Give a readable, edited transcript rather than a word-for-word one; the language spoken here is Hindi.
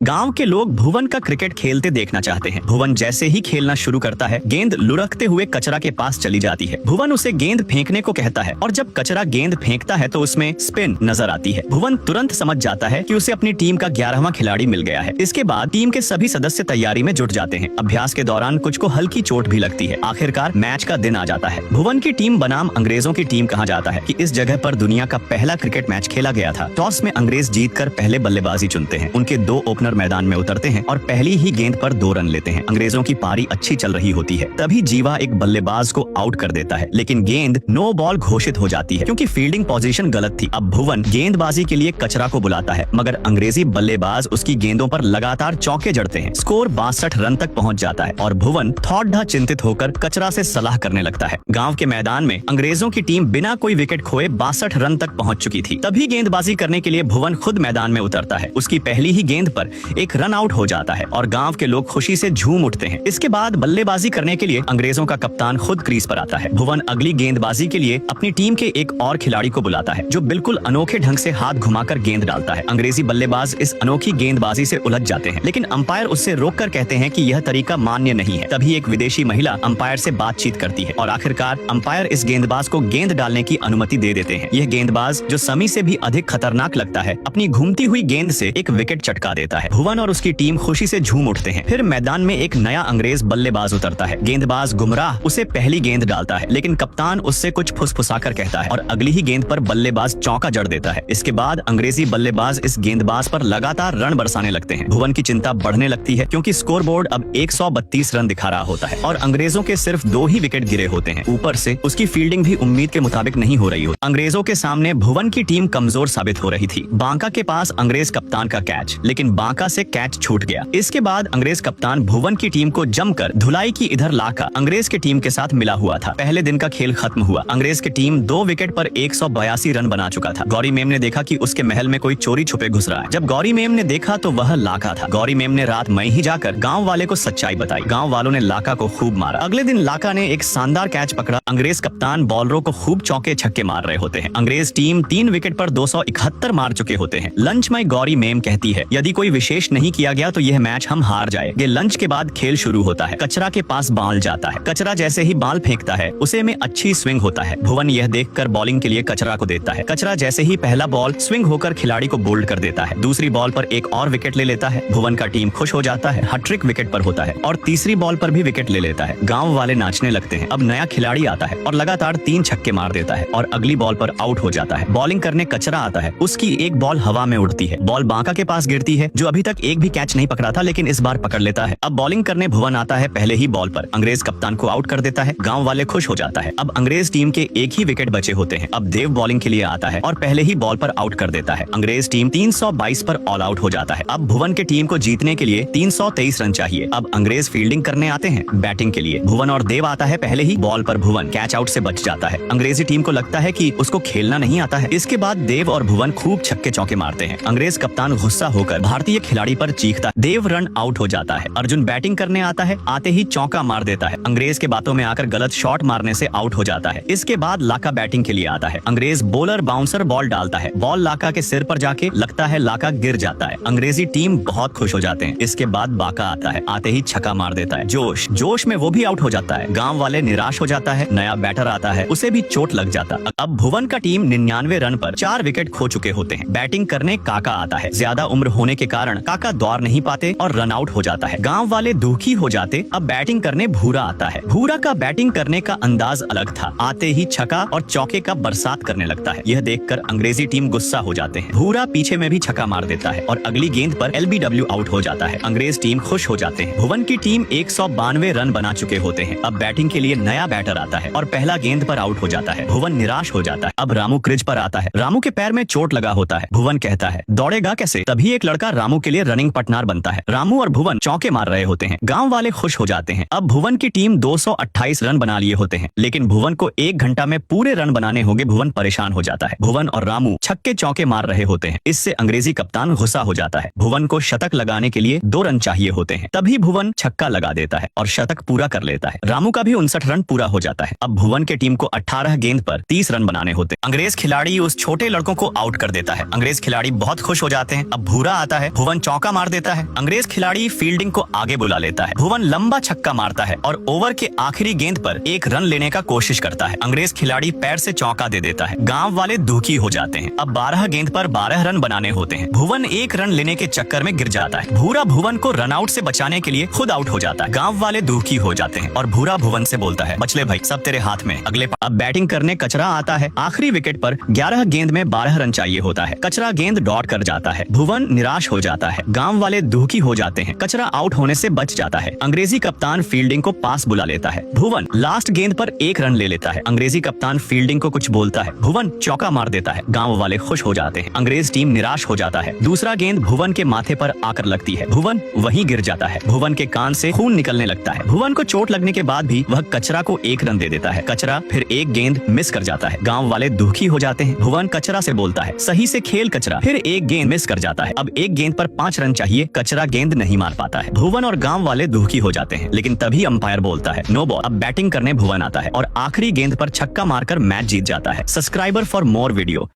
गांव के लोग भुवन का क्रिकेट खेलते देखना चाहते हैं। भुवन जैसे ही खेलना शुरू करता है, गेंद लुढ़कते हुए कचरा के पास चली जाती है। भुवन उसे गेंद फेंकने को कहता है और जब कचरा गेंद फेंकता है तो उसमें स्पिन नजर आती है। भुवन तुरंत समझ जाता है कि उसे अपनी टीम का 11वां खिलाड़ी मिल गया है। इसके बाद टीम के सभी सदस्य तैयारी में जुट जाते हैं। अभ्यास के दौरान कुछ को हल्की चोट भी लगती है। आखिरकार मैच का दिन आ जाता है। भुवन की टीम बनाम अंग्रेजों की टीम कहा जाता है कि इस जगह पर दुनिया का पहला क्रिकेट मैच खेला गया था। टॉस में अंग्रेज जीतकर पहले बल्लेबाजी चुनते हैं। उनके 2 ओपनर मैदान में उतरते हैं और पहली ही गेंद पर 2 रन लेते हैं। अंग्रेजों की पारी अच्छी चल रही होती है, तभी जीवा एक बल्लेबाज को आउट कर देता है, लेकिन गेंद नो बॉल घोषित हो जाती है क्योंकि फील्डिंग पोजीशन गलत थी। अब भुवन गेंदबाजी के लिए कचरा को बुलाता है, मगर अंग्रेजी बल्लेबाज उसकी गेंदों पर लगातार चौके जड़ते हैं। स्कोर 62 रन तक पहुंच जाता है और भुवन थोड़ा चिंतित होकर कचरा से सलाह करने लगता है। गांव के मैदान में अंग्रेजों की टीम बिना कोई विकेट खोए 62 रन तक पहुंच चुकी थी। तभी गेंदबाजी करने के लिए भुवन खुद मैदान में उतरता है। उसकी पहली ही गेंद पर एक रन आउट हो जाता है और गांव के लोग खुशी से झूम उठते हैं। इसके बाद बल्लेबाजी करने के लिए अंग्रेजों का कप्तान खुद क्रीज पर आता है। भुवन अगली गेंदबाजी के लिए अपनी टीम के एक और खिलाड़ी को बुलाता है, जो बिल्कुल अनोखे ढंग से हाथ घुमाकर गेंद डालता है। अंग्रेजी बल्लेबाज इस अनोखी गेंदबाजी से उलझ जाते हैं, लेकिन अंपायर उससे रोककर कहते हैं कि यह तरीका मान्य नहीं है। तभी एक विदेशी महिला अंपायर से बातचीत करती है और आखिरकार अंपायर इस गेंदबाज को गेंद डालने की अनुमति दे देते हैं। यह गेंदबाज, जो समी से भी अधिक खतरनाक लगता है, अपनी घूमती हुई गेंद से एक विकेट चटका देता है। भुवन और उसकी टीम खुशी से झूम उठते हैं। फिर मैदान में एक नया अंग्रेज बल्लेबाज उतरता है। गेंदबाज गुमराह उसे पहली गेंद डालता है, लेकिन कप्तान उससे कुछ फुसफुसाकर कहता है और अगली ही गेंद पर बल्लेबाज चौका जड़ देता है। इसके बाद अंग्रेजी बल्लेबाज इस गेंदबाज पर लगातार रन बरसाने लगते हैं। भुवन की चिंता बढ़ने लगती है क्योंकि स्कोरबोर्ड अब 132 रन दिखा रहा होता है और अंग्रेजों के सिर्फ 2 ही विकेट गिरे होते हैं। ऊपर से उसकी फील्डिंग भी उम्मीद के मुताबिक नहीं हो रही होती। अंग्रेजों के सामने भुवन की टीम कमजोर साबित हो रही थी। बांका के पास अंग्रेज कप्तान का कैच, लेकिन बांका से कैच छूट गया। इसके बाद अंग्रेज कप्तान भुवन की टीम को जमकर धुलाई की इधर लाकर अंग्रेज की टीम के साथ मिला हुआ था। पहले दिन का खेल खत्म हुआ। अंग्रेज की टीम 2 विकेट पर 182 रन बना चुका था। गौरी मेम ने देखा कि उसके महल में कोई चोरी छुपे घुस रहा है। जब गौरी मेम ने देखा तो वह लाका था। गौरी मेम ने रात में ही जाकर गांव वाले को सच्चाई बताई। गांव वालों ने लाका को खूब मारा। अगले दिन लाका ने एक शानदार कैच पकड़ा। अंग्रेज कप्तान बॉलरों को खूब चौके छक्के मार रहे होते हैं। अंग्रेज टीम 3 विकेट पर 271 मार चुके होते हैं। लंच में गौरी मेम कहती है, यदि कोई विशेष नहीं किया गया तो यह मैच हम हार जाएंगे। लंच के बाद खेल शुरू होता है। कचरा के पास बॉल जाता है। कचरा जैसे ही बॉल फेंकता है, उसे में अच्छी स्विंग होता है। भुवन यह देखकर बॉलिंग के लिए कचरा को देता है। कचरा जैसे ही पहला बॉल स्विंग होकर खिलाड़ी को बोल्ड कर देता है। दूसरी बॉल पर एक और विकेट ले लेता है। भुवन का टीम खुश हो जाता है। हैट्रिक विकेट पर होता है और तीसरी बॉल पर भी विकेट ले लेता है। गांव वाले नाचने लगते हैं। अब नया खिलाड़ी आता है और लगातार 3 छक्के मार देता है और अगली बॉल पर आउट हो जाता है। बॉलिंग करने कचरा आता है। उसकी एक बॉल हवा में उड़ती है। बॉल बांका के पास गिरती है, जो अभी तक एक भी कैच नहीं पकड़ा था, लेकिन इस बार पकड़ लेता है। अब बॉलिंग करने भुवन आता है। पहले ही बॉल पर अंग्रेज कप्तान को आउट कर देता है। गांव वाले खुश हो जाता है। अब अंग्रेज टीम के एक ही विकेट बचे होते हैं। अब देव बॉलिंग के लिए आता है और पहले ही बॉल पर आउट कर देता है। अंग्रेज टीम 322 पर ऑल आउट हो जाता है। अब भुवन की टीम को जीतने के लिए 323 रन चाहिए। अब अंग्रेज फील्डिंग करने आते हैं बैटिंग के लिए। भुवन और देव आता है। पहले ही बॉल पर भुवन कैच आउट से बच जाता है। अंग्रेजी टीम को लगता है कि उसको खेलना नहीं आता है। इसके बाद देव और भुवन खूब छक्के चौके मारते हैं। अंग्रेज कप्तान गुस्सा होकर भारतीय खिलाड़ी पर चीखता है। देव रन आउट हो जाता है। अर्जुन बैटिंग करने आता है। आते ही चौका मार देता है। अंग्रेज के बातों में आकर गलत शॉट मारने से आउट हो जाता है। इसके बाद लाका बैटिंग के लिए आता है। अंग्रेज बॉलर बाउंसर बॉल डालता है। बॉल लाका के सिर पर जाके लगता है लाका गिर जाता है। अंग्रेजी टीम बहुत खुश हो जाते हैं। इसके बाद बाका आता है। आते ही छक्का मार देता है। जोश में वो भी आउट हो जाता है। गांव वाले निराश हो जाता है। नया बैटर आता है, उसे भी चोट लग जाता। अब भुवन का टीम 99 रन पर 4 विकेट खो चुके होते हैं। बैटिंग करने काका आता है। ज्यादा उम्र होने के कारण काका दौड़ नहीं पाते और रन आउट हो जाता है। गांव वाले दुखी हो जाते। अब बैटिंग करने भूरा आता है। भूरा का बैटिंग करने का अंदाज अलग था। आते ही छक्का और चौके का बरसात करने लगता है। यह देखकर अंग्रेजी टीम गुस्सा हो जाते हैं। भूरा पीछे में भी छक्का मार देता है और अगली गेंद पर LBW आउट हो जाता है। अंग्रेज टीम खुश हो जाते हैं। भुवन की टीम 192 रन बना चुके होते हैं। अब बैटिंग के लिए नया बैटर आता है और पहला गेंद पर आउट हो जाता है। भुवन निराश हो जाता है। अब रामू क्रीज पर आता है। रामू के पैर में चोट लगा होता है। भुवन कहता है, दौड़ेगा कैसे? तभी एक लड़का रामू के लिए रनिंग पार्टनर बनता है। रामू और भुवन चौके मार रहे होते हैं। गांव वाले खुश हो जाते हैं। अब भुवन की टीम 228 रन बना लिए होते हैं, लेकिन भुवन को 1 घंटा में पूरे रन बनाने होंगे। भुवन परेशान हो जाता है। भुवन और रामू छक्के चौके मार रहे होते हैं। इससे अंग्रेजी कप्तान गुस्सा हो जाता है। भुवन को शतक लगाने के लिए 2 रन चाहिए होते हैं। तभी भुवन छक्का लगा देता है और शतक पूरा कर लेता है। रामू का भी 59 रन पूरा हो जाता है। अब भुवन के टीम को 18 गेंद पर 30 रन बनाने होते हैं। अंग्रेज खिलाड़ी उस छोटे लड़कों को आउट कर देता है। अंग्रेज खिलाड़ी बहुत खुश हो जाते हैं। अब भूरा आता है। भुवन चौका मार देता है। अंग्रेज खिलाड़ी फील्डिंग को आगे बुला लेता है। भुवन लंबा छक्का मारता है और ओवर के आखिरी गेंद पर एक रन लेने का कोशिश करता है। अंग्रेज खिलाड़ी पैर से चौका दे देता है। गांव वाले दुखी हो जाते हैं। अब 12 गेंद पर 12 रन बनाने होते हैं। भुवन एक रन लेने के चक्कर में गिर जाता है। भूरा भुवन को रन आउट से बचाने के लिए खुद आउट हो जाता है। गांव वाले दुखी हो जाते हैं और भूरा भुवन से बोलता है, बचले भाई, सब तेरे हाथ में। अब बैटिंग करने कचरा आता है। आखिरी विकेट पर 11 गेंद में 12 रन चाहिए होता है। कचरा गेंद डॉट कर जाता है। भुवन निराश हो जाता है। गांव वाले दुखी हो जाते हैं। कचरा आउट होने से बच जाता है। अंग्रेजी कप्तान फील्डिंग को पास बुला लेता है। भुवन लास्ट गेंद पर 1 रन ले लेता है। अंग्रेजी कप्तान फील्डिंग को कुछ बोलता है। भुवन चौका मार देता है। गांव वाले खुश हो जाते हैं। अंग्रेज टीम निराश हो जाता है। दूसरा गेंद भुवन के माथे पर आकर लगती है। भुवन वहीं गिर जाता है। भुवन के कान से खून निकलने लगता है। भुवन को चोट लगने के बाद भी वह कचरा को 1 रन दे देता है। कचरा फिर एक गेंद मिस कर जाता है। गांव वाले दुखी हो जाते हैं। भुवन कचरा से बोलता है, सही से खेल कचरा। फिर एक गेंद मिस कर जाता है। अब एक गेंद पर 5 रन चाहिए। कचरा गेंद नहीं मार पाता है। भुवन और गांव वाले दुखी हो जाते हैं। लेकिन तभी अंपायर बोलता है, नो बॉल। अब बैटिंग करने भुवन आता है और आखिरी गेंद पर छक्का मारकर मैच जीत जाता है। Subscriber for more video.